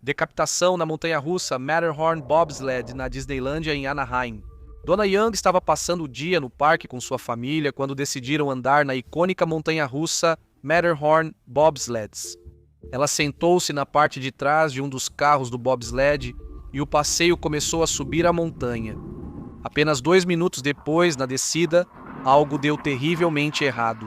Decapitação na montanha-russa Matterhorn Bobsled na Disneylândia em Anaheim. Dona Young estava passando o dia no parque com sua família quando decidiram andar na icônica montanha-russa Matterhorn Bobsleds. Ela sentou-se na parte de trás de um dos carros do bobsled e o passeio começou a subir a montanha. Apenas 2 minutos depois, na descida, algo deu terrivelmente errado.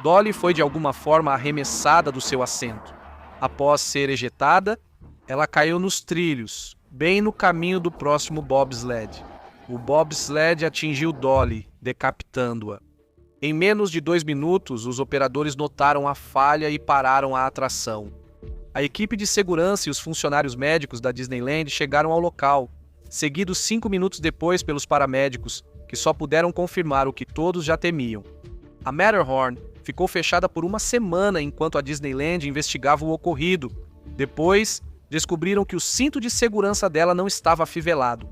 Dolly foi de alguma forma arremessada do seu assento. Após ser ejetada, ela caiu nos trilhos, bem no caminho do próximo bobsled. O bobsled atingiu Dolly, decapitando-a. Em menos de 2 minutos, os operadores notaram a falha e pararam a atração. A equipe de segurança e os funcionários médicos da Disneyland chegaram ao local, seguidos 5 minutos depois pelos paramédicos, que só puderam confirmar o que todos já temiam. A Matterhorn ficou fechada por 1 semana enquanto a Disneyland investigava o ocorrido. Depois, descobriram que o cinto de segurança dela não estava afivelado.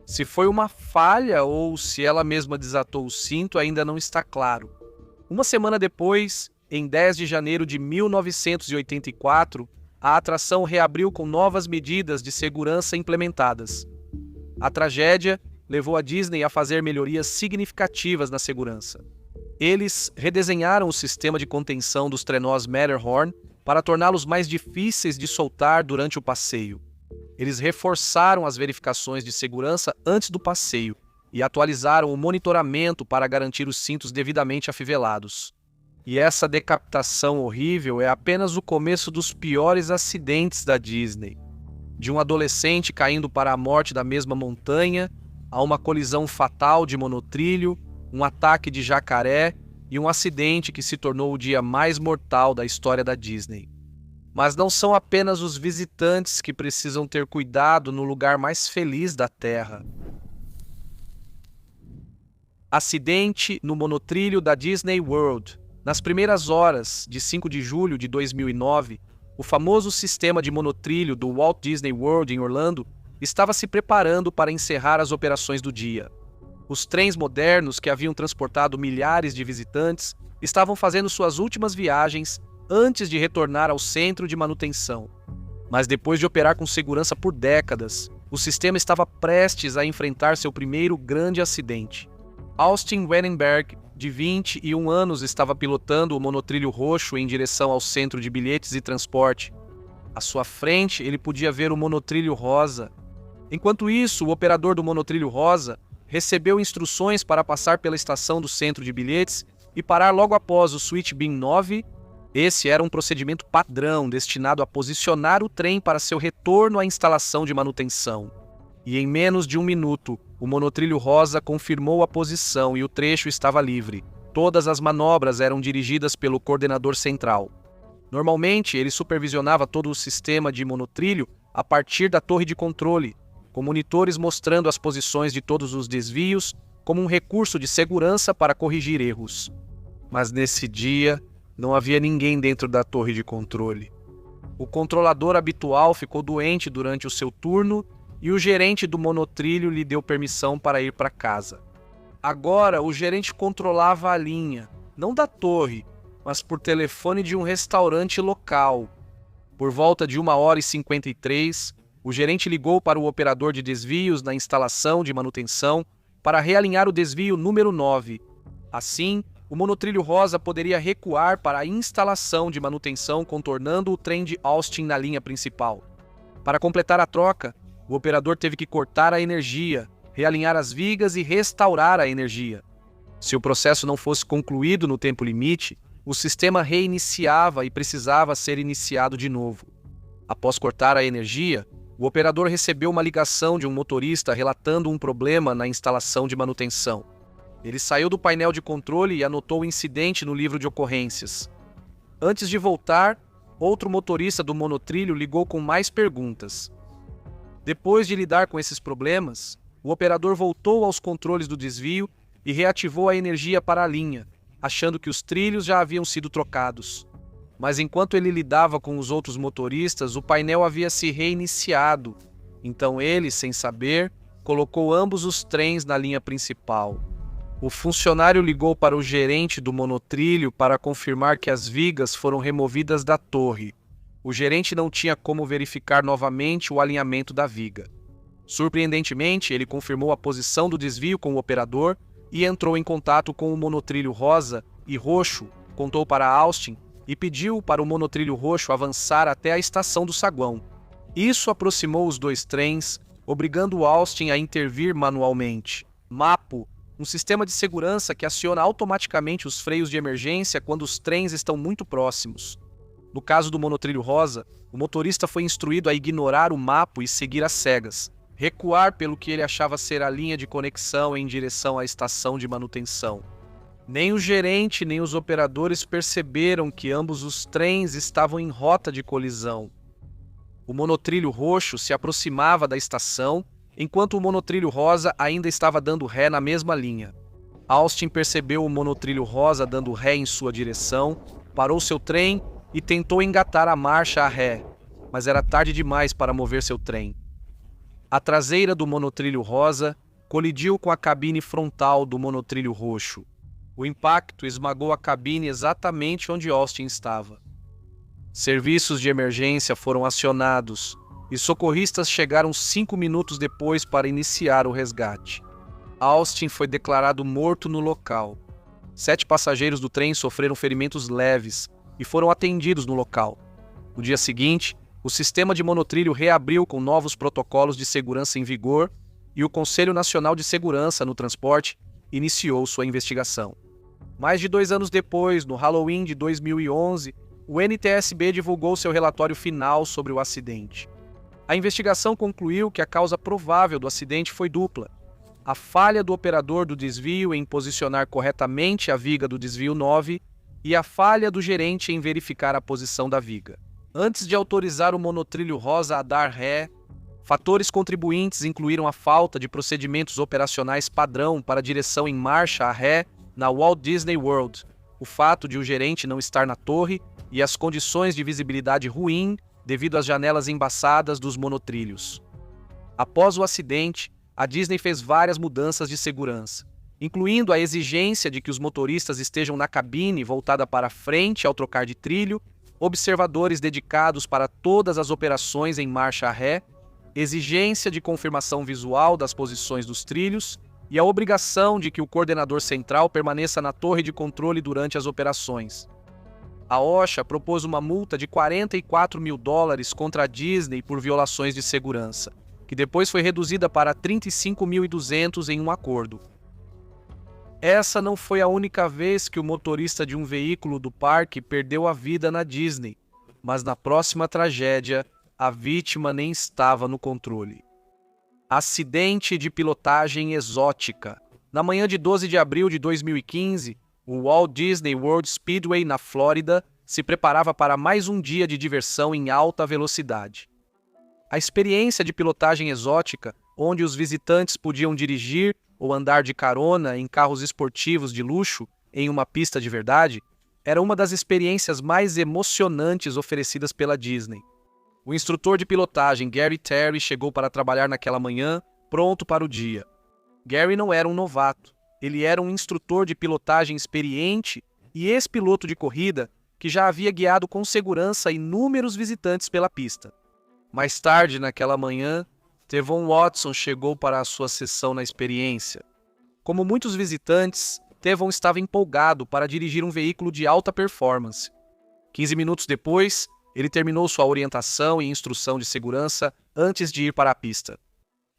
Se foi uma falha ou se ela mesma desatou o cinto ainda não está claro. 1 semana depois, em 10 de janeiro de 1984, a atração reabriu com novas medidas de segurança implementadas. A tragédia levou a Disney a fazer melhorias significativas na segurança. Eles redesenharam o sistema de contenção dos trenós Matterhorn para torná-los mais difíceis de soltar durante o passeio. Eles reforçaram as verificações de segurança antes do passeio e atualizaram o monitoramento para garantir os cintos devidamente afivelados. E essa decapitação horrível é apenas o começo dos piores acidentes da Disney. De um adolescente caindo para a morte da mesma montanha, a uma colisão fatal de monotrilho, um ataque de jacaré e um acidente que se tornou o dia mais mortal da história da Disney. Mas não são apenas os visitantes que precisam ter cuidado no lugar mais feliz da Terra. Acidente no monotrilho da Disney World. Nas primeiras horas de 5 de julho de 2009, o famoso sistema de monotrilho do Walt Disney World em Orlando estava se preparando para encerrar as operações do dia. Os trens modernos que haviam transportado milhares de visitantes estavam fazendo suas últimas viagens antes de retornar ao centro de manutenção. Mas depois de operar com segurança por décadas, o sistema estava prestes a enfrentar seu primeiro grande acidente. Austin Wennenberg, de 21 anos, estava pilotando o monotrilho roxo em direção ao centro de bilhetes e transporte. À sua frente, ele podia ver o monotrilho rosa. Enquanto isso, o operador do monotrilho rosa recebeu instruções para passar pela estação do centro de bilhetes e parar logo após o Switch Beam 9. Esse era um procedimento padrão destinado a posicionar o trem para seu retorno à instalação de manutenção. E em menos de 1 minuto, o monotrilho rosa confirmou a posição e o trecho estava livre. Todas as manobras eram dirigidas pelo coordenador central. Normalmente, ele supervisionava todo o sistema de monotrilho a partir da torre de controle, com monitores mostrando as posições de todos os desvios como um recurso de segurança para corrigir erros. Mas nesse dia, não havia ninguém dentro da torre de controle. O controlador habitual ficou doente durante o seu turno e o gerente do monotrilho lhe deu permissão para ir para casa. Agora, o gerente controlava a linha, não da torre, mas por telefone de um restaurante local. Por volta de 1h53, o gerente ligou para o operador de desvios na instalação de manutenção para realinhar o desvio número 9. Assim, o monotrilho rosa poderia recuar para a instalação de manutenção contornando o trem de Austin na linha principal. Para completar a troca, o operador teve que cortar a energia, realinhar as vigas e restaurar a energia. Se o processo não fosse concluído no tempo limite, o sistema reiniciava e precisava ser iniciado de novo. Após cortar a energia, o operador recebeu uma ligação de um motorista relatando um problema na instalação de manutenção. Ele saiu do painel de controle e anotou o incidente no livro de ocorrências. Antes de voltar, outro motorista do monotrilho ligou com mais perguntas. Depois de lidar com esses problemas, o operador voltou aos controles do desvio e reativou a energia para a linha, achando que os trilhos já haviam sido trocados. Mas enquanto ele lidava com os outros motoristas, o painel havia se reiniciado. Então ele, sem saber, colocou ambos os trens na linha principal. O funcionário ligou para o gerente do monotrilho para confirmar que as vigas foram removidas da torre. O gerente não tinha como verificar novamente o alinhamento da viga. Surpreendentemente, ele confirmou a posição do desvio com o operador e entrou em contato com o monotrilho rosa e roxo, contou para Austin e pediu para o monotrilho roxo avançar até a estação do saguão. Isso aproximou os dois trens, obrigando Austin a intervir manualmente. MAPO, um sistema de segurança que aciona automaticamente os freios de emergência quando os trens estão muito próximos. No caso do monotrilho rosa, o motorista foi instruído a ignorar o MAPO e seguir às cegas, recuar pelo que ele achava ser a linha de conexão em direção à estação de manutenção. Nem o gerente nem os operadores perceberam que ambos os trens estavam em rota de colisão. O monotrilho roxo se aproximava da estação, enquanto o monotrilho rosa ainda estava dando ré na mesma linha. Austin percebeu o monotrilho rosa dando ré em sua direção, parou seu trem e tentou engatar a marcha a ré, mas era tarde demais para mover seu trem. A traseira do monotrilho rosa colidiu com a cabine frontal do monotrilho roxo. O impacto esmagou a cabine exatamente onde Austin estava. Serviços de emergência foram acionados e socorristas chegaram 5 minutos depois para iniciar o resgate. Austin foi declarado morto no local. 7 passageiros do trem sofreram ferimentos leves e foram atendidos no local. No dia seguinte, o sistema de monotrilho reabriu com novos protocolos de segurança em vigor e o Conselho Nacional de Segurança no Transporte iniciou sua investigação. Mais de 2 anos depois, no Halloween de 2011, o NTSB divulgou seu relatório final sobre o acidente. A investigação concluiu que a causa provável do acidente foi dupla: a falha do operador do desvio em posicionar corretamente a viga do desvio 9 e a falha do gerente em verificar a posição da viga. Antes de autorizar o monotrilho rosa a dar ré, fatores contribuintes incluíram a falta de procedimentos operacionais padrão para direção em marcha a ré na Walt Disney World, o fato de o gerente não estar na torre e as condições de visibilidade ruim devido às janelas embaçadas dos monotrilhos. Após o acidente, a Disney fez várias mudanças de segurança, incluindo a exigência de que os motoristas estejam na cabine voltada para frente ao trocar de trilho, observadores dedicados para todas as operações em marcha a ré, exigência de confirmação visual das posições dos trilhos e a obrigação de que o coordenador central permaneça na torre de controle durante as operações. A OSHA propôs uma multa de $44 mil contra a Disney por violações de segurança, que depois foi reduzida para $35.200 em um acordo. Essa não foi a única vez que o motorista de um veículo do parque perdeu a vida na Disney, mas na próxima tragédia, a vítima nem estava no controle. Acidente de pilotagem exótica. Na manhã de 12 de abril de 2015, o Walt Disney World Speedway, na Flórida, se preparava para mais um dia de diversão em alta velocidade. A experiência de pilotagem exótica, onde os visitantes podiam dirigir ou andar de carona em carros esportivos de luxo em uma pista de verdade, era uma das experiências mais emocionantes oferecidas pela Disney. O instrutor de pilotagem Gary Terry chegou para trabalhar naquela manhã, pronto para o dia. Gary não era um novato, ele era um instrutor de pilotagem experiente e ex-piloto de corrida que já havia guiado com segurança inúmeros visitantes pela pista. Mais tarde, naquela manhã, Tevon Watson chegou para a sua sessão na experiência. Como muitos visitantes, Tevon estava empolgado para dirigir um veículo de alta performance. 15 minutos depois, ele terminou sua orientação e instrução de segurança antes de ir para a pista.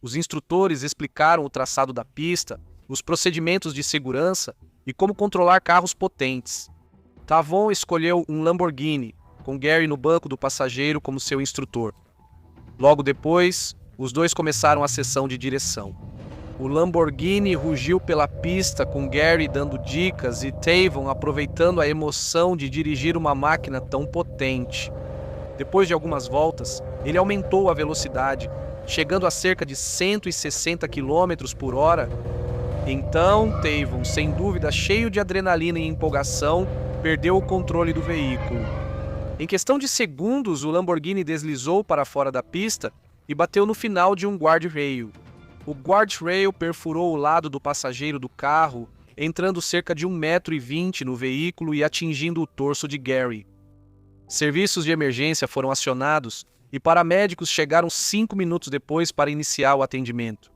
Os instrutores explicaram o traçado da pista, os procedimentos de segurança e como controlar carros potentes. Tevon escolheu um Lamborghini, com Gary no banco do passageiro como seu instrutor. Logo depois, os dois começaram a sessão de direção. O Lamborghini rugiu pela pista com Gary dando dicas e Tevon aproveitando a emoção de dirigir uma máquina tão potente. Depois de algumas voltas, ele aumentou a velocidade, chegando a cerca de 160 km por hora. Então, Tevon, sem dúvida cheio de adrenalina e empolgação, perdeu o controle do veículo. Em questão de segundos, o Lamborghini deslizou para fora da pista e bateu no final de um guardrail. O guardrail perfurou o lado do passageiro do carro, entrando cerca de 1,20 m no veículo e atingindo o torso de Gary. Serviços de emergência foram acionados e paramédicos chegaram 5 minutos depois para iniciar o atendimento.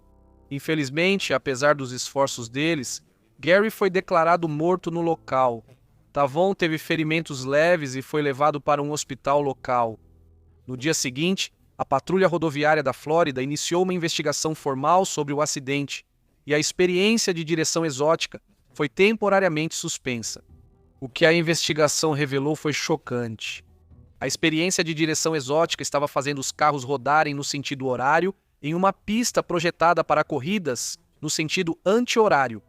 Infelizmente, apesar dos esforços deles, Gary foi declarado morto no local. Tavon teve ferimentos leves e foi levado para um hospital local. No dia seguinte, a Patrulha Rodoviária da Flórida iniciou uma investigação formal sobre o acidente e a experiência de direção exótica foi temporariamente suspensa. O que a investigação revelou foi chocante. A experiência de direção exótica estava fazendo os carros rodarem no sentido horário em uma pista projetada para corridas no sentido anti-horário.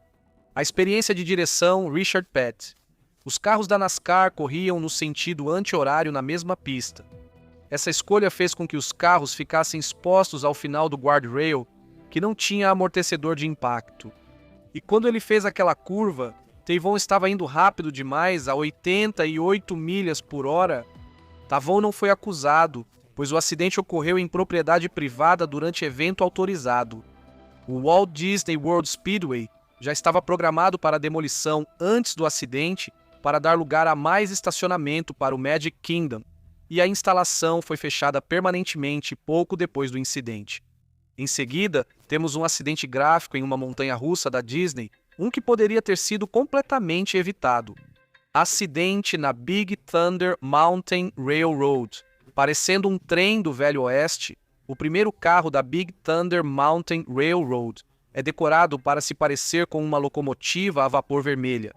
A experiência de direção Richard Petty. Os carros da NASCAR corriam no sentido anti-horário na mesma pista. Essa escolha fez com que os carros ficassem expostos ao final do guardrail, que não tinha amortecedor de impacto. E quando ele fez aquela curva, Tavon estava indo rápido demais, a 88 milhas por hora. Tavon não foi acusado, pois o acidente ocorreu em propriedade privada durante evento autorizado. O Walt Disney World Speedway já estava programado para demolição antes do acidente para dar lugar a mais estacionamento para o Magic Kingdom, e a instalação foi fechada permanentemente pouco depois do incidente. Em seguida, temos um acidente gráfico em uma montanha-russa da Disney, um que poderia ter sido completamente evitado. Acidente na Big Thunder Mountain Railroad. Parecendo um trem do Velho Oeste, o primeiro carro da Big Thunder Mountain Railroad é decorado para se parecer com uma locomotiva a vapor vermelha.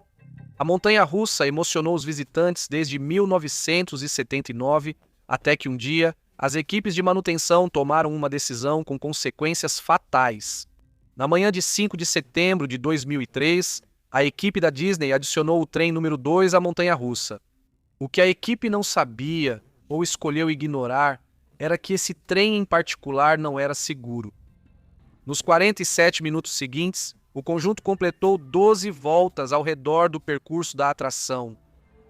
A montanha-russa emocionou os visitantes desde 1979, até que um dia, as equipes de manutenção tomaram uma decisão com consequências fatais. Na manhã de 5 de setembro de 2003, a equipe da Disney adicionou o trem número 2 à montanha-russa. O que a equipe não sabia ou escolheu ignorar era que esse trem em particular não era seguro. Nos 47 minutos seguintes, o conjunto completou 12 voltas ao redor do percurso da atração.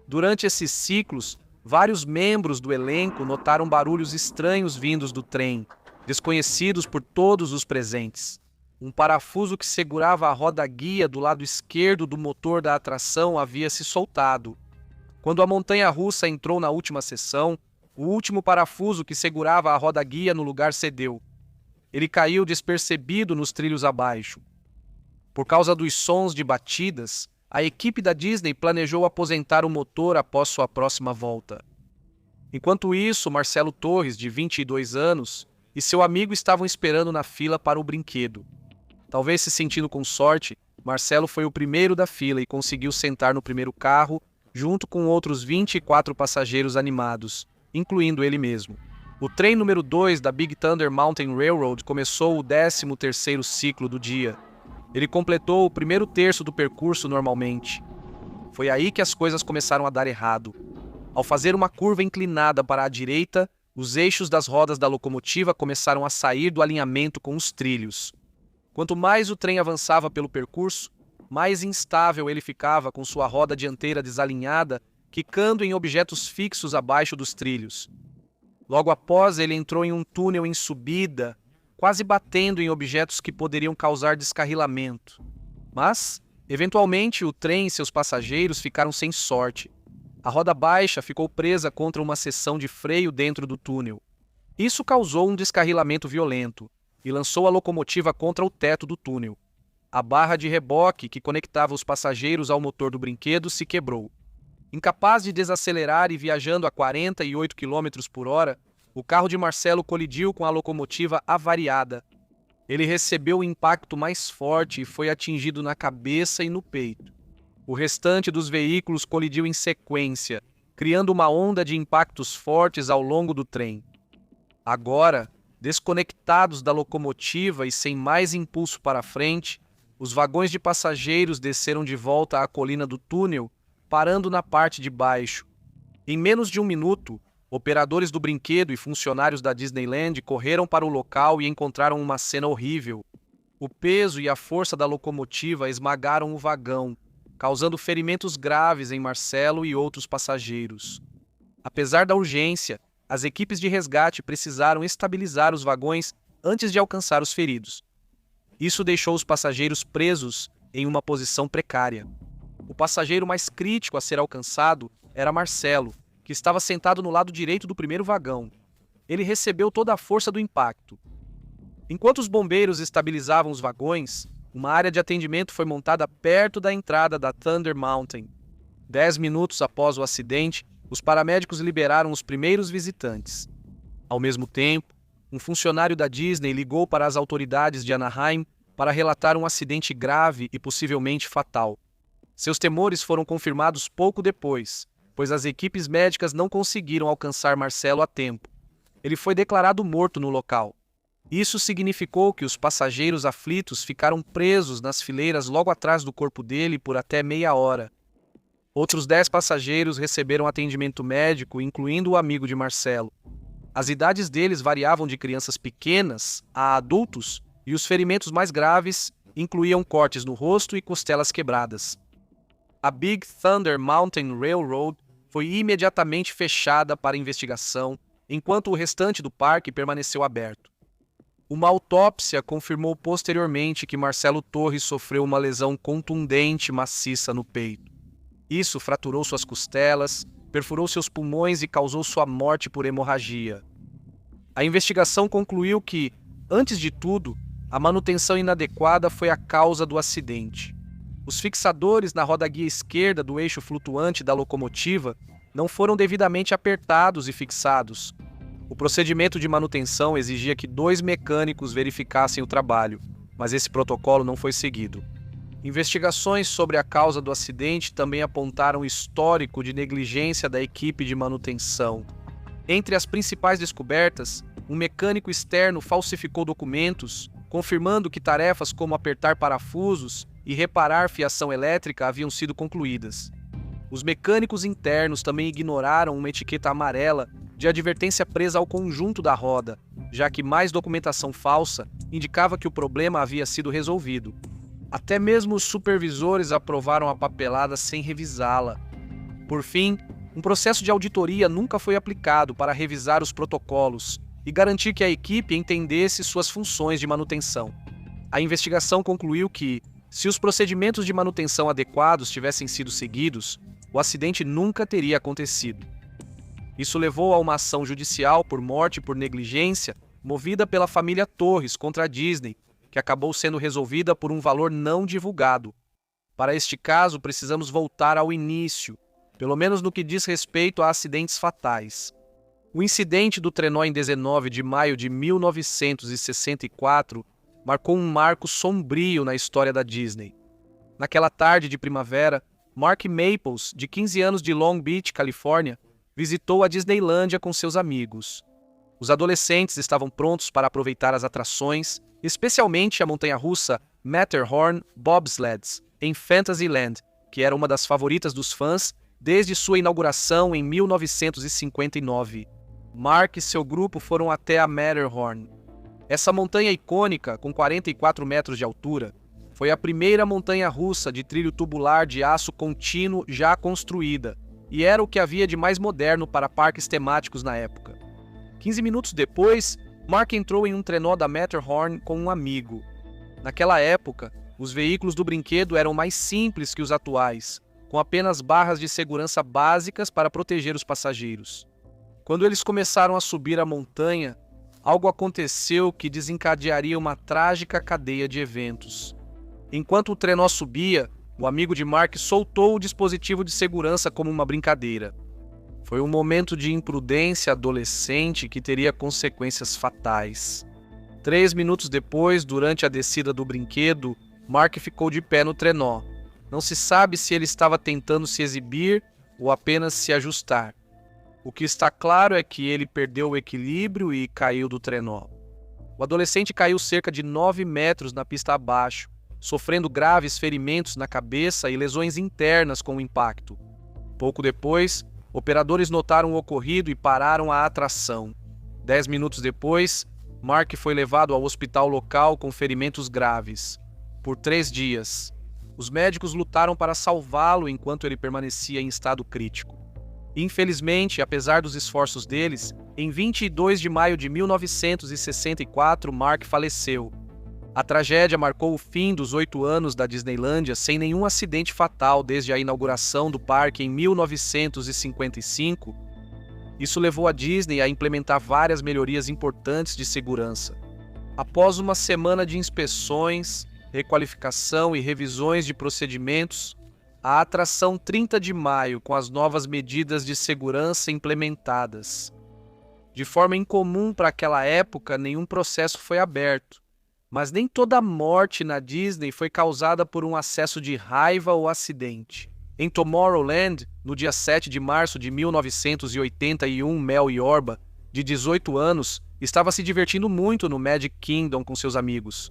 Durante esses ciclos, vários membros do elenco notaram barulhos estranhos vindos do trem, desconhecidos por todos os presentes. Um parafuso que segurava a roda-guia do lado esquerdo do motor da atração havia se soltado. Quando a montanha-russa entrou na última seção, o último parafuso que segurava a roda-guia no lugar cedeu. Ele caiu despercebido nos trilhos abaixo. Por causa dos sons de batidas, a equipe da Disney planejou aposentar o motor após sua próxima volta. Enquanto isso, Marcelo Torres, de 22 anos, e seu amigo estavam esperando na fila para o brinquedo. Talvez se sentindo com sorte, Marcelo foi o primeiro da fila e conseguiu sentar no primeiro carro, junto com outros 24 passageiros animados, incluindo ele mesmo. O trem número 2 da Big Thunder Mountain Railroad começou o 13º ciclo do dia. Ele completou o primeiro terço do percurso normalmente. Foi aí que as coisas começaram a dar errado. Ao fazer uma curva inclinada para a direita, os eixos das rodas da locomotiva começaram a sair do alinhamento com os trilhos. Quanto mais o trem avançava pelo percurso, mais instável ele ficava com sua roda dianteira desalinhada, quicando em objetos fixos abaixo dos trilhos. Logo após, ele entrou em um túnel em subida, quase batendo em objetos que poderiam causar descarrilamento. Mas, eventualmente, o trem e seus passageiros ficaram sem sorte. A roda baixa ficou presa contra uma seção de freio dentro do túnel. Isso causou um descarrilamento violento e lançou a locomotiva contra o teto do túnel. A barra de reboque que conectava os passageiros ao motor do brinquedo se quebrou. Incapaz de desacelerar e viajando a 48 km por hora, o carro de Marcelo colidiu com a locomotiva avariada. Ele recebeu o impacto mais forte e foi atingido na cabeça e no peito. O restante dos veículos colidiu em sequência, criando uma onda de impactos fortes ao longo do trem. Agora, desconectados da locomotiva e sem mais impulso para frente, os vagões de passageiros desceram de volta à colina do túnel, parando na parte de baixo. Em menos de um minuto, operadores do brinquedo e funcionários da Disneyland correram para o local e encontraram uma cena horrível. O peso e a força da locomotiva esmagaram o vagão, causando ferimentos graves em Marcelo e outros passageiros. Apesar da urgência, as equipes de resgate precisaram estabilizar os vagões antes de alcançar os feridos. Isso deixou os passageiros presos em uma posição precária. O passageiro mais crítico a ser alcançado era Marcelo, que que estava sentado no lado direito do primeiro vagão. Ele recebeu toda a força do impacto. Enquanto os bombeiros estabilizavam os vagões, uma área de atendimento foi montada perto da entrada da Thunder Mountain. 10 minutos após o acidente, os paramédicos liberaram os primeiros visitantes. Ao mesmo tempo, um funcionário da Disney ligou para as autoridades de Anaheim para relatar um acidente grave e possivelmente fatal. Seus temores foram confirmados pouco depois, pois as equipes médicas não conseguiram alcançar Marcelo a tempo. Ele foi declarado morto no local. Isso significou que os passageiros aflitos ficaram presos nas fileiras logo atrás do corpo dele por até meia hora. Outros 10 passageiros receberam atendimento médico, incluindo o amigo de Marcelo. As idades deles variavam de crianças pequenas a adultos, e os ferimentos mais graves incluíam cortes no rosto e costelas quebradas. A Big Thunder Mountain Railroad foi imediatamente fechada para investigação, enquanto o restante do parque permaneceu aberto. Uma autópsia confirmou posteriormente que Marcelo Torres sofreu uma lesão contundente maciça no peito. Isso fraturou suas costelas, perfurou seus pulmões e causou sua morte por hemorragia. A investigação concluiu que, antes de tudo, a manutenção inadequada foi a causa do acidente. Os fixadores na roda-guia esquerda do eixo flutuante da locomotiva não foram devidamente apertados e fixados. O procedimento de manutenção exigia que 2 mecânicos verificassem o trabalho, mas esse protocolo não foi seguido. Investigações sobre a causa do acidente também apontaram o histórico de negligência da equipe de manutenção. Entre as principais descobertas, um mecânico externo falsificou documentos, confirmando que tarefas como apertar parafusos e reparar fiação elétrica haviam sido concluídas. Os mecânicos internos também ignoraram uma etiqueta amarela de advertência presa ao conjunto da roda, já que mais documentação falsa indicava que o problema havia sido resolvido. Até mesmo os supervisores aprovaram a papelada sem revisá-la. Por fim, um processo de auditoria nunca foi aplicado para revisar os protocolos e garantir que a equipe entendesse suas funções de manutenção. A investigação concluiu que, se os procedimentos de manutenção adequados tivessem sido seguidos, o acidente nunca teria acontecido. Isso levou a uma ação judicial por morte por negligência, movida pela família Torres contra a Disney, que acabou sendo resolvida por um valor não divulgado. Para este caso, precisamos voltar ao início, pelo menos no que diz respeito a acidentes fatais. O incidente do trenó em 19 de maio de 1964 marcou um marco sombrio na história da Disney. Naquela tarde de primavera, Mark Maples, de 15 anos de Long Beach, Califórnia, visitou a Disneylândia com seus amigos. Os adolescentes estavam prontos para aproveitar as atrações, especialmente a montanha-russa Matterhorn Bobsleds, em Fantasyland, que era uma das favoritas dos fãs desde sua inauguração em 1959. Mark e seu grupo foram até a Matterhorn. Essa montanha icônica, com 44 metros de altura, foi a primeira montanha-russa de trilho tubular de aço contínuo já construída, e era o que havia de mais moderno para parques temáticos na época. 15 minutos depois, Mark entrou em um trenó da Matterhorn com um amigo. Naquela época, os veículos do brinquedo eram mais simples que os atuais, com apenas barras de segurança básicas para proteger os passageiros. Quando eles começaram a subir a montanha, algo aconteceu que desencadearia uma trágica cadeia de eventos. Enquanto o trenó subia, o amigo de Mark soltou o dispositivo de segurança como uma brincadeira. Foi um momento de imprudência adolescente que teria consequências fatais. 3 minutos depois, durante a descida do brinquedo, Mark ficou de pé no trenó. Não se sabe se ele estava tentando se exibir ou apenas se ajustar. O que está claro é que ele perdeu o equilíbrio e caiu do trenó. O adolescente caiu cerca de 9 metros na pista abaixo, sofrendo graves ferimentos na cabeça e lesões internas com o impacto. Pouco depois, operadores notaram o ocorrido e pararam a atração. 10 minutos depois, Mark foi levado ao hospital local com ferimentos graves. Por 3 dias, os médicos lutaram para salvá-lo enquanto ele permanecia em estado crítico. Infelizmente, apesar dos esforços deles, em 22 de maio de 1964, Mark faleceu. A tragédia marcou o fim dos 8 anos da Disneylândia sem nenhum acidente fatal desde a inauguração do parque em 1955 Isso levou a Disney a implementar várias melhorias importantes de segurança. Após uma semana de inspeções, requalificação e revisões de procedimentos, a atração 30 de maio com as novas medidas de segurança implementadas. De forma incomum para aquela época, nenhum processo foi aberto. Mas nem toda morte na Disney foi causada por um acesso de raiva ou acidente. Em Tomorrowland, no dia 7 de março de 1981, Mel Yorba, de 18 anos, estava se divertindo muito no Magic Kingdom com seus amigos.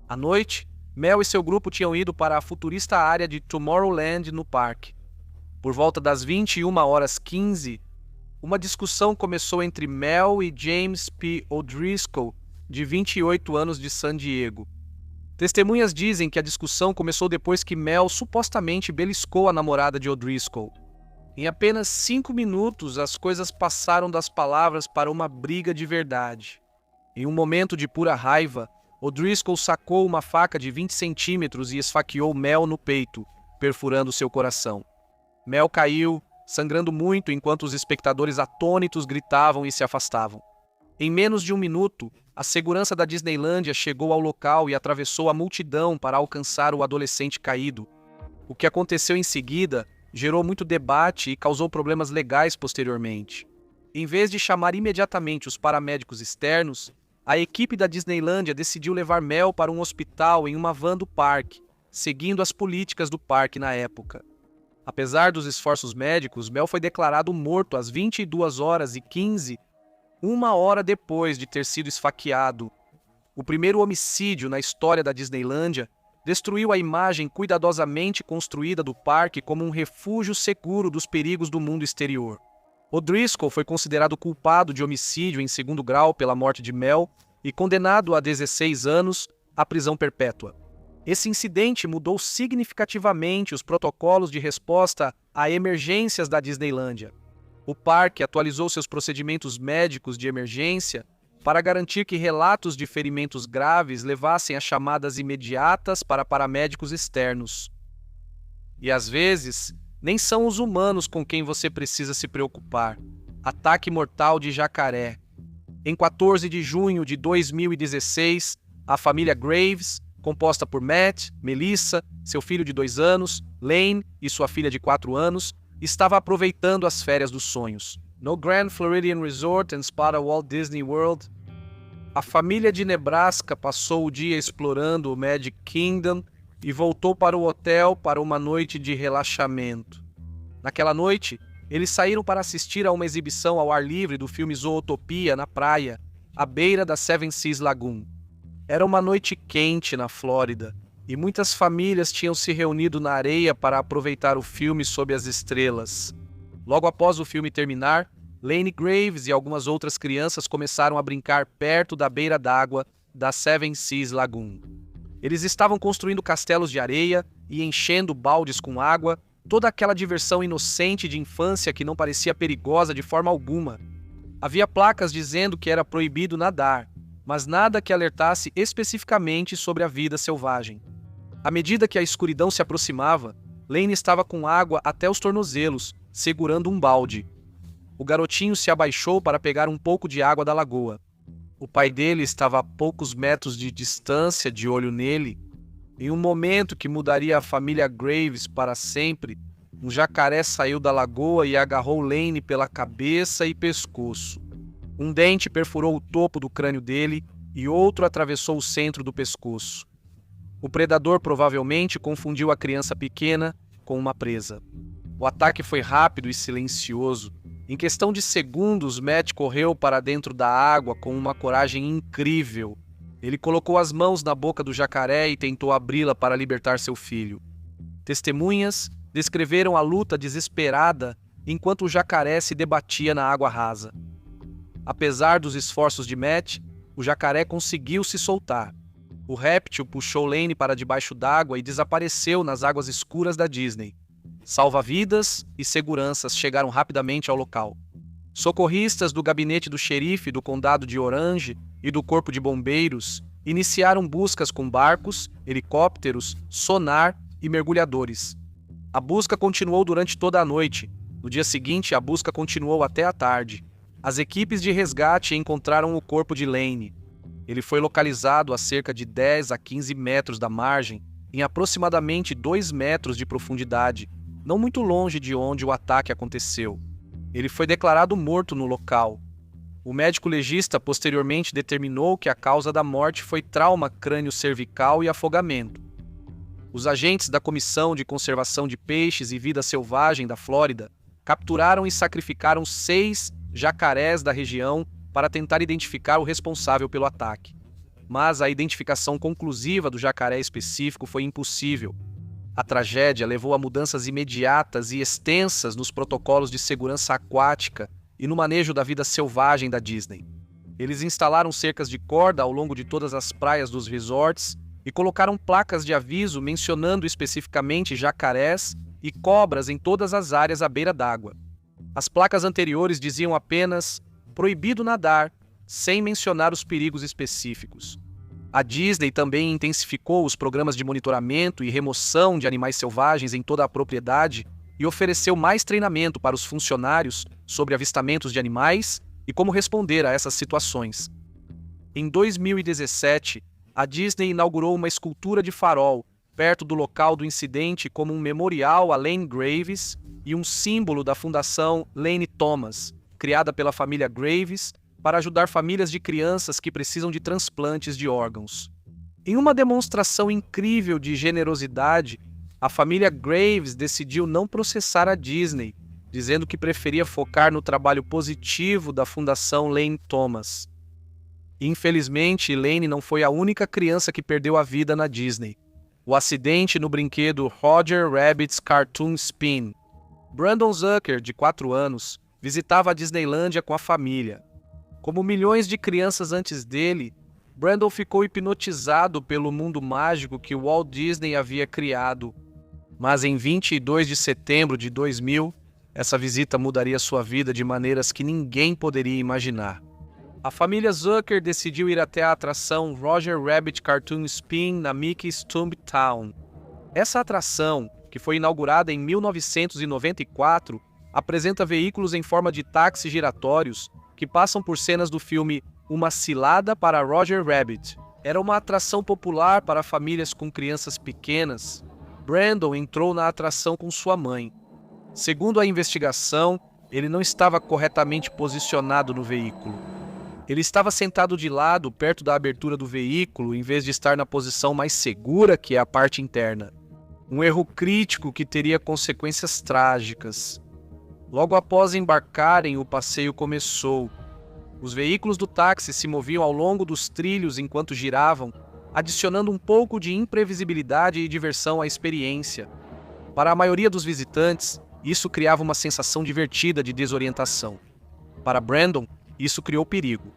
À noite, Mel e seu grupo tinham ido para a futurista área de Tomorrowland no parque. Por volta das 21h15, uma discussão começou entre Mel e James P. O'Driscoll, de 28 anos, de San Diego. Testemunhas dizem que a discussão começou depois que Mel supostamente beliscou a namorada de O'Driscoll. Em apenas 5 minutos, as coisas passaram das palavras para uma briga de verdade. Em um momento de pura raiva, O'Driscoll sacou uma faca de 20 centímetros e esfaqueou Mel no peito, perfurando seu coração. Mel caiu, sangrando muito enquanto os espectadores atônitos gritavam e se afastavam. Em menos de 1 minuto, a segurança da Disneylândia chegou ao local e atravessou a multidão para alcançar o adolescente caído. O que aconteceu em seguida gerou muito debate e causou problemas legais posteriormente. Em vez de chamar imediatamente os paramédicos externos, a equipe da Disneylândia decidiu levar Mel para um hospital em uma van do parque, seguindo as políticas do parque na época. Apesar dos esforços médicos, Mel foi declarado morto às 22h15, 1 hora depois de ter sido esfaqueado. O primeiro homicídio na história da Disneylândia destruiu a imagem cuidadosamente construída do parque como um refúgio seguro dos perigos do mundo exterior. O'Driscoll foi considerado culpado de homicídio em 2º grau pela morte de Mel e condenado a 16 anos à prisão perpétua. Esse incidente mudou significativamente os protocolos de resposta a emergências da Disneylândia. O parque atualizou seus procedimentos médicos de emergência para garantir que relatos de ferimentos graves levassem a chamadas imediatas para paramédicos externos. E às vezes, nem são os humanos com quem você precisa se preocupar. Ataque mortal de jacaré. Em 14 de junho de 2016, a família Graves, composta por Matt, Melissa, seu filho de 2 anos, Lane e sua filha de 4 anos, estava aproveitando as férias dos sonhos no Grand Floridian Resort and Spa da Walt Disney World. A família de Nebraska passou o dia explorando o Magic Kingdom e voltou para o hotel para uma noite de relaxamento. Naquela noite, eles saíram para assistir a uma exibição ao ar livre do filme Zootopia na praia, à beira da Seven Seas Lagoon. Era uma noite quente na Flórida, e muitas famílias tinham se reunido na areia para aproveitar o filme sob as estrelas. Logo após o filme terminar, Lane Graves e algumas outras crianças começaram a brincar perto da beira d'água da Seven Seas Lagoon. Eles estavam construindo castelos de areia e enchendo baldes com água, toda aquela diversão inocente de infância que não parecia perigosa de forma alguma. Havia placas dizendo que era proibido nadar, mas nada que alertasse especificamente sobre a vida selvagem. À medida que a escuridão se aproximava, Lane estava com água até os tornozelos, segurando um balde. O garotinho se abaixou para pegar um pouco de água da lagoa. O pai dele estava a poucos metros de distância, de olho nele. Em um momento que mudaria a família Graves para sempre, um jacaré saiu da lagoa e agarrou Lane pela cabeça e pescoço. Um dente perfurou o topo do crânio dele e outro atravessou o centro do pescoço. O predador provavelmente confundiu a criança pequena com uma presa. O ataque foi rápido e silencioso. Em questão de segundos, Matt correu para dentro da água com uma coragem incrível. Ele colocou as mãos na boca do jacaré e tentou abri-la para libertar seu filho. Testemunhas descreveram a luta desesperada enquanto o jacaré se debatia na água rasa. Apesar dos esforços de Matt, o jacaré conseguiu se soltar. O réptil puxou Lane para debaixo d'água e desapareceu nas águas escuras da Disney. Salva-vidas e seguranças chegaram rapidamente ao local. Socorristas do gabinete do xerife do condado de Orange e do corpo de bombeiros iniciaram buscas com barcos, helicópteros, sonar e mergulhadores. A busca continuou durante toda a noite. No dia seguinte, a busca continuou até a tarde. As equipes de resgate encontraram o corpo de Lane. Ele foi localizado a cerca de 10 a 15 metros da margem, em aproximadamente 2 metros de profundidade, não muito longe de onde o ataque aconteceu. Ele foi declarado morto no local. O médico legista posteriormente determinou que a causa da morte foi trauma crânio-cervical e afogamento. Os agentes da Comissão de Conservação de Peixes e Vida Selvagem da Flórida capturaram e sacrificaram 6 jacarés da região para tentar identificar o responsável pelo ataque. Mas a identificação conclusiva do jacaré específico foi impossível. A tragédia levou a mudanças imediatas e extensas nos protocolos de segurança aquática e no manejo da vida selvagem da Disney. Eles instalaram cercas de corda ao longo de todas as praias dos resorts e colocaram placas de aviso mencionando especificamente jacarés e cobras em todas as áreas à beira d'água. As placas anteriores diziam apenas "proibido nadar", sem mencionar os perigos específicos. A Disney também intensificou os programas de monitoramento e remoção de animais selvagens em toda a propriedade e ofereceu mais treinamento para os funcionários sobre avistamentos de animais e como responder a essas situações. Em 2017, a Disney inaugurou uma escultura de farol perto do local do incidente como um memorial a Lane Graves e um símbolo da Fundação Lane Thomas, criada pela família Graves para ajudar famílias de crianças que precisam de transplantes de órgãos. Em uma demonstração incrível de generosidade, a família Graves decidiu não processar a Disney, dizendo que preferia focar no trabalho positivo da Fundação Lane Thomas. Infelizmente, Lane não foi a única criança que perdeu a vida na Disney. O acidente no brinquedo Roger Rabbit's Cartoon Spin. Brandon Zucker, de 4 anos, visitava a Disneylândia com a família. Como milhões de crianças antes dele, Brandon ficou hipnotizado pelo mundo mágico que Walt Disney havia criado. Mas em 22 de setembro de 2000, essa visita mudaria sua vida de maneiras que ninguém poderia imaginar. A família Zucker decidiu ir até a atração Roger Rabbit Cartoon Spin na Mickey's Toontown. Essa atração, que foi inaugurada em 1994, apresenta veículos em forma de táxi giratórios que passam por cenas do filme Uma Cilada para Roger Rabbit. Era uma atração popular para famílias com crianças pequenas. Brandon entrou na atração com sua mãe. Segundo a investigação, ele não estava corretamente posicionado no veículo. Ele estava sentado de lado, perto da abertura do veículo, em vez de estar na posição mais segura, que é a parte interna. Um erro crítico que teria consequências trágicas. Logo após embarcarem, o passeio começou. Os veículos do táxi se moviam ao longo dos trilhos enquanto giravam, adicionando um pouco de imprevisibilidade e diversão à experiência. Para a maioria dos visitantes, isso criava uma sensação divertida de desorientação. Para Brandon, isso criou perigo.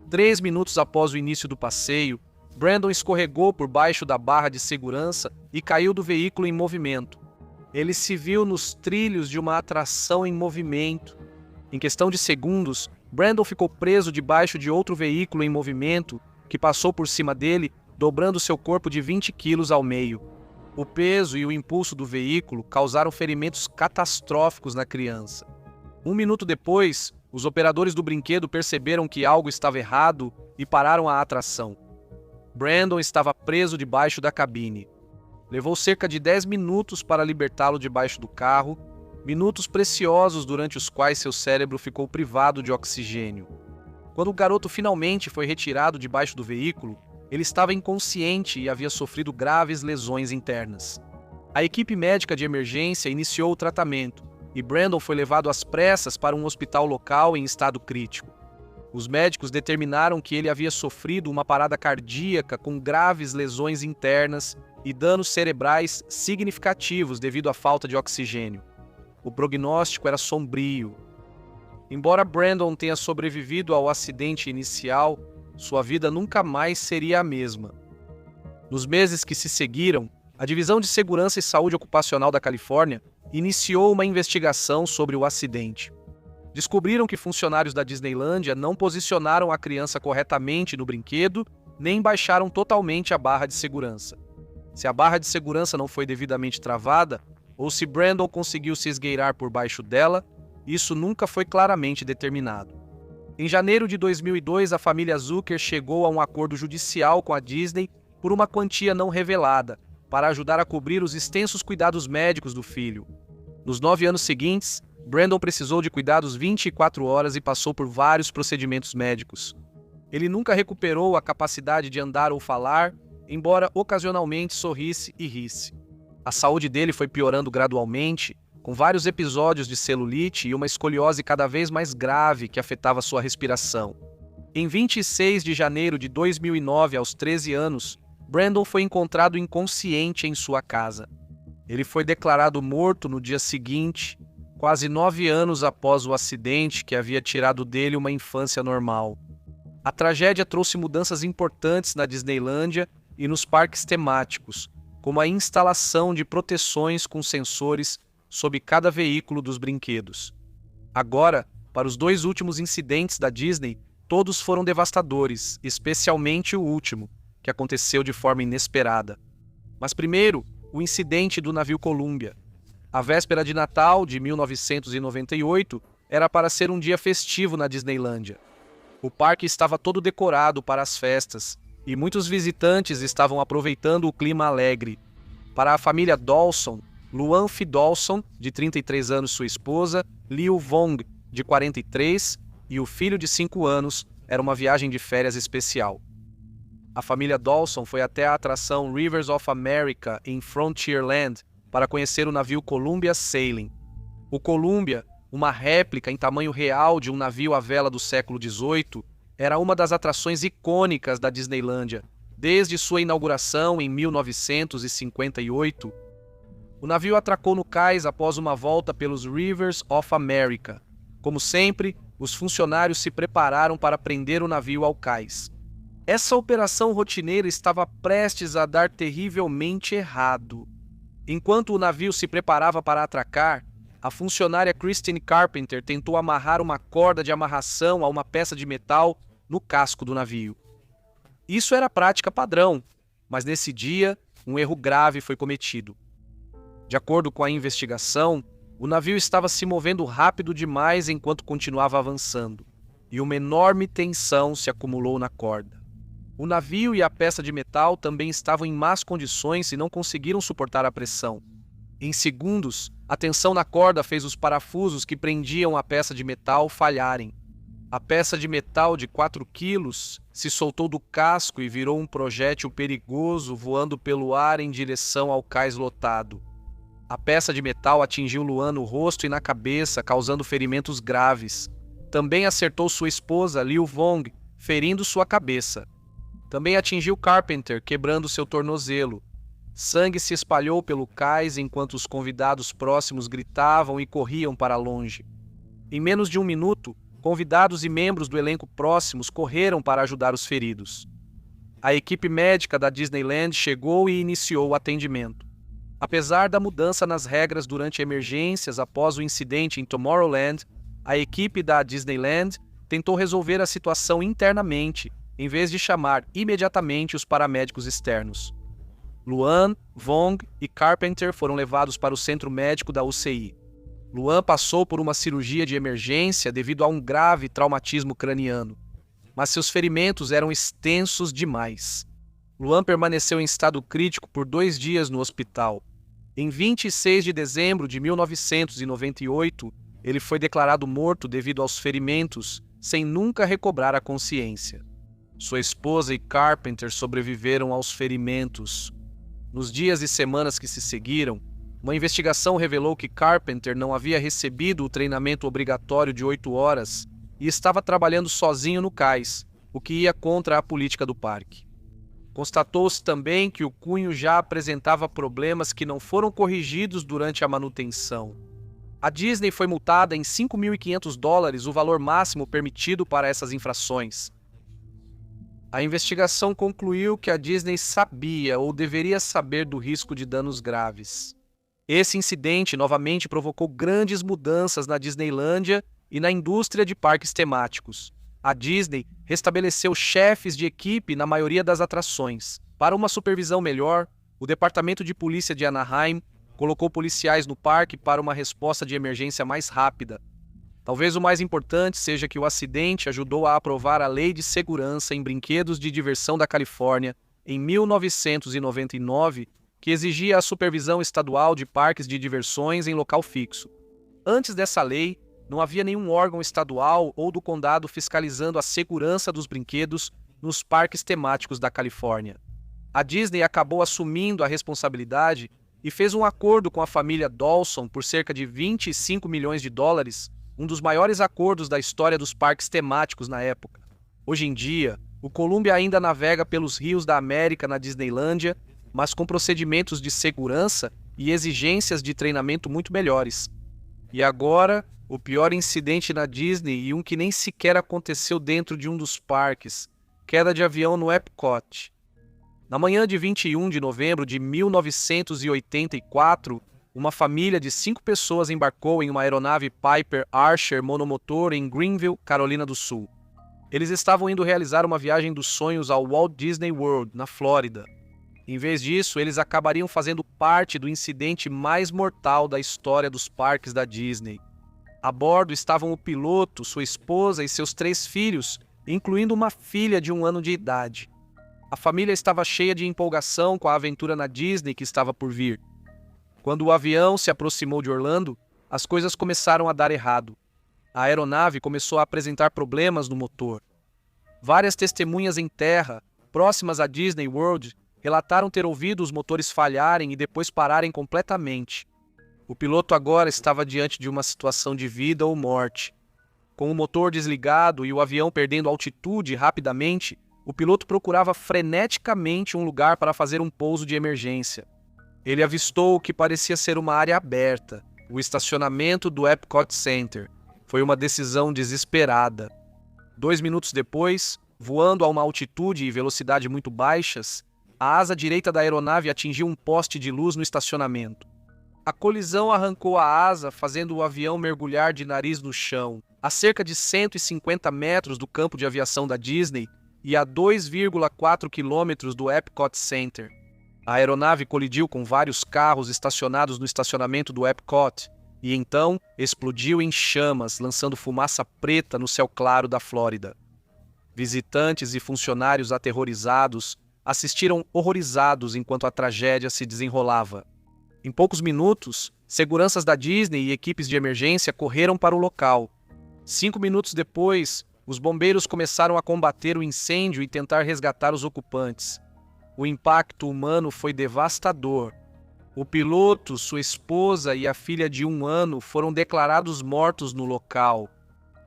3 minutos após o início do passeio, Brandon escorregou por baixo da barra de segurança e caiu do veículo em movimento. Ele se viu nos trilhos de uma atração em movimento. Em questão de segundos, Brandon ficou preso debaixo de outro veículo em movimento que passou por cima dele, dobrando seu corpo de 20 quilos ao meio. O peso e o impulso do veículo causaram ferimentos catastróficos na criança. 1 minuto depois, os operadores do brinquedo perceberam que algo estava errado e pararam a atração. Brandon estava preso debaixo da cabine. Levou cerca de 10 minutos para libertá-lo debaixo do carro, minutos preciosos durante os quais seu cérebro ficou privado de oxigênio. Quando o garoto finalmente foi retirado debaixo do veículo, ele estava inconsciente e havia sofrido graves lesões internas. A equipe médica de emergência iniciou o tratamento, e Brandon foi levado às pressas para um hospital local em estado crítico. Os médicos determinaram que ele havia sofrido uma parada cardíaca com graves lesões internas e danos cerebrais significativos devido à falta de oxigênio. O prognóstico era sombrio. Embora Brandon tenha sobrevivido ao acidente inicial, sua vida nunca mais seria a mesma. Nos meses que se seguiram, a Divisão de Segurança e Saúde Ocupacional da Califórnia iniciou uma investigação sobre o acidente. Descobriram que funcionários da Disneylândia não posicionaram a criança corretamente no brinquedo, nem baixaram totalmente a barra de segurança. Se a barra de segurança não foi devidamente travada, ou se Brandon conseguiu se esgueirar por baixo dela, isso nunca foi claramente determinado. Em janeiro de 2002, a família Zucker chegou a um acordo judicial com a Disney por uma quantia não revelada, para ajudar a cobrir os extensos cuidados médicos do filho. Nos 9 anos seguintes, Brandon precisou de cuidados 24 horas e passou por vários procedimentos médicos. Ele nunca recuperou a capacidade de andar ou falar, embora ocasionalmente sorrisse e risse. A saúde dele foi piorando gradualmente, com vários episódios de celulite e uma escoliose cada vez mais grave que afetava sua respiração. Em 26 de janeiro de 2009, aos 13 anos, Brandon foi encontrado inconsciente em sua casa. Ele foi declarado morto no dia seguinte, quase 9 anos após o acidente que havia tirado dele uma infância normal. A tragédia trouxe mudanças importantes na Disneylândia e nos parques temáticos, como a instalação de proteções com sensores sob cada veículo dos brinquedos. Agora, para os 2 últimos incidentes da Disney, todos foram devastadores, especialmente o último, que aconteceu de forma inesperada. Mas primeiro, o incidente do navio Columbia. A véspera de Natal de 1998 era para ser um dia festivo na Disneylândia. O parque estava todo decorado para as festas, e muitos visitantes estavam aproveitando o clima alegre. Para a família Dawson, Luan F. Dawson, de 33 anos, sua esposa, Liu Vong, de 43, e o filho de 5 anos, era uma viagem de férias especial. A família Dawson foi até a atração Rivers of America em Frontierland para conhecer o navio Columbia Sailing. O Columbia, uma réplica em tamanho real de um navio à vela do século XVIII, era uma das atrações icônicas da Disneylândia, desde sua inauguração em 1958. O navio atracou no cais após uma volta pelos Rivers of America. Como sempre, os funcionários se prepararam para prender o navio ao cais. Essa operação rotineira estava prestes a dar terrivelmente errado. Enquanto o navio se preparava para atracar, a funcionária Christine Carpenter tentou amarrar uma corda de amarração a uma peça de metal no casco do navio. Isso era prática padrão, mas nesse dia, um erro grave foi cometido. De acordo com a investigação, o navio estava se movendo rápido demais enquanto continuava avançando, e uma enorme tensão se acumulou na corda. O navio e a peça de metal também estavam em más condições e não conseguiram suportar a pressão. Em segundos, a tensão na corda fez os parafusos que prendiam a peça de metal falharem. A peça de metal de 4 quilos se soltou do casco e virou um projétil perigoso voando pelo ar em direção ao cais lotado. A peça de metal atingiu Luan no rosto e na cabeça, causando ferimentos graves. Também acertou sua esposa, Liu Vong, ferindo sua cabeça. Também atingiu Carpenter, quebrando seu tornozelo. Sangue se espalhou pelo cais enquanto os convidados próximos gritavam e corriam para longe. Em menos de 1 minuto, convidados e membros do elenco próximos correram para ajudar os feridos. A equipe médica da Disneyland chegou e iniciou o atendimento. Apesar da mudança nas regras durante emergências após o incidente em Tomorrowland, a equipe da Disneyland tentou resolver a situação internamente, em vez de chamar imediatamente os paramédicos externos. Luan, Vong e Carpenter foram levados para o centro médico da UCI. Luan passou por uma cirurgia de emergência devido a um grave traumatismo craniano, mas seus ferimentos eram extensos demais. Luan permaneceu em estado crítico por 2 dias no hospital. Em 26 de dezembro de 1998, ele foi declarado morto devido aos ferimentos, sem nunca recobrar a consciência. Sua esposa e Carpenter sobreviveram aos ferimentos. Nos dias e semanas que se seguiram, uma investigação revelou que Carpenter não havia recebido o treinamento obrigatório de 8 horas e estava trabalhando sozinho no cais, o que ia contra a política do parque. Constatou-se também que o cunho já apresentava problemas que não foram corrigidos durante a manutenção. A Disney foi multada em $5.500, o valor máximo permitido para essas infrações. A investigação concluiu que a Disney sabia ou deveria saber do risco de danos graves. Esse incidente novamente provocou grandes mudanças na Disneylândia e na indústria de parques temáticos. A Disney restabeleceu chefes de equipe na maioria das atrações. Para uma supervisão melhor, o Departamento de Polícia de Anaheim colocou policiais no parque para uma resposta de emergência mais rápida. Talvez o mais importante seja que o acidente ajudou a aprovar a Lei de Segurança em Brinquedos de Diversão da Califórnia em 1999, que exigia a supervisão estadual de parques de diversões em local fixo. Antes dessa lei, não havia nenhum órgão estadual ou do condado fiscalizando a segurança dos brinquedos nos parques temáticos da Califórnia. A Disney acabou assumindo a responsabilidade e fez um acordo com a família Dawson por cerca de 25 milhões de dólares, um dos maiores acordos da história dos parques temáticos na época. Hoje em dia, o Columbia ainda navega pelos rios da América na Disneylândia, mas com procedimentos de segurança e exigências de treinamento muito melhores. E agora, o pior incidente na Disney e um que nem sequer aconteceu dentro de um dos parques: queda de avião no Epcot. Na manhã de 21 de novembro de 1984, uma família de 5 pessoas embarcou em uma aeronave Piper Archer monomotor em Greenville, Carolina do Sul. Eles estavam indo realizar uma viagem dos sonhos ao Walt Disney World, na Flórida. Em vez disso, eles acabariam fazendo parte do incidente mais mortal da história dos parques da Disney. A bordo estavam o piloto, sua esposa e seus 3 filhos, incluindo uma filha de 1 ano de idade. A família estava cheia de empolgação com a aventura na Disney que estava por vir. Quando o avião se aproximou de Orlando, as coisas começaram a dar errado. A aeronave começou a apresentar problemas no motor. Várias testemunhas em terra, próximas à Disney World, relataram ter ouvido os motores falharem e depois pararem completamente. O piloto agora estava diante de uma situação de vida ou morte. Com o motor desligado e o avião perdendo altitude rapidamente, o piloto procurava freneticamente um lugar para fazer um pouso de emergência. Ele avistou o que parecia ser uma área aberta, o estacionamento do Epcot Center. Foi uma decisão desesperada. 2 minutos depois, voando a uma altitude e velocidade muito baixas, a asa direita da aeronave atingiu um poste de luz no estacionamento. A colisão arrancou a asa, fazendo o avião mergulhar de nariz no chão, a cerca de 150 metros do campo de aviação da Disney e a 2,4 quilômetros do Epcot Center. A aeronave colidiu com vários carros estacionados no estacionamento do Epcot e então explodiu em chamas, lançando fumaça preta no céu claro da Flórida. Visitantes e funcionários aterrorizados assistiram horrorizados enquanto a tragédia se desenrolava. Em poucos minutos, seguranças da Disney e equipes de emergência correram para o local. 5 minutos depois, os bombeiros começaram a combater o incêndio e tentar resgatar os ocupantes. O impacto humano foi devastador. O piloto, sua esposa e a filha de 1 ano foram declarados mortos no local.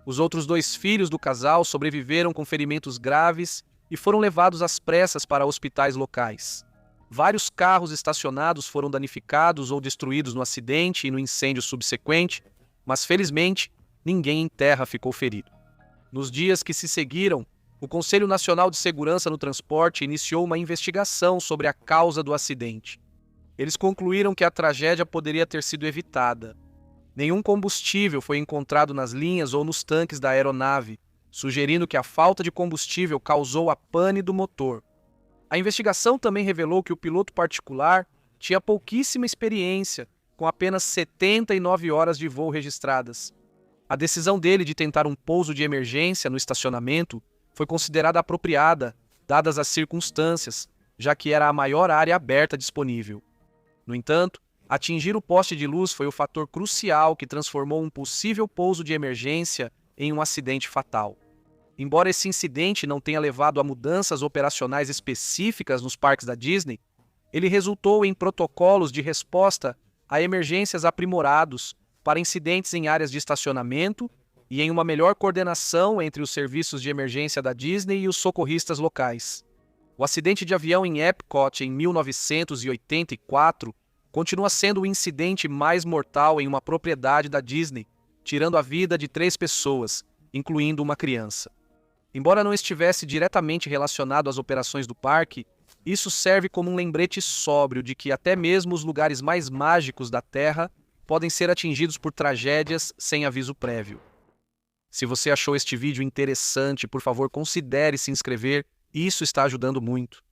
Os outros 2 filhos do casal sobreviveram com ferimentos graves e foram levados às pressas para hospitais locais. Vários carros estacionados foram danificados ou destruídos no acidente e no incêndio subsequente, mas felizmente ninguém em terra ficou ferido. Nos dias que se seguiram, o Conselho Nacional de Segurança no Transporte iniciou uma investigação sobre a causa do acidente. Eles concluíram que a tragédia poderia ter sido evitada. Nenhum combustível foi encontrado nas linhas ou nos tanques da aeronave, sugerindo que a falta de combustível causou a pane do motor. A investigação também revelou que o piloto particular tinha pouquíssima experiência, com apenas 79 horas de voo registradas. A decisão dele de tentar um pouso de emergência no estacionamento foi considerada apropriada, dadas as circunstâncias, já que era a maior área aberta disponível. No entanto, atingir o poste de luz foi o fator crucial que transformou um possível pouso de emergência em um acidente fatal. Embora esse incidente não tenha levado a mudanças operacionais específicas nos parques da Disney, ele resultou em protocolos de resposta a emergências aprimorados para incidentes em áreas de estacionamento e em uma melhor coordenação entre os serviços de emergência da Disney e os socorristas locais. O acidente de avião em Epcot em 1984 continua sendo o incidente mais mortal em uma propriedade da Disney, tirando a vida de 3 pessoas, incluindo uma criança. Embora não estivesse diretamente relacionado às operações do parque, isso serve como um lembrete sóbrio de que até mesmo os lugares mais mágicos da Terra podem ser atingidos por tragédias sem aviso prévio. Se você achou este vídeo interessante, por favor, considere se inscrever, isso está ajudando muito.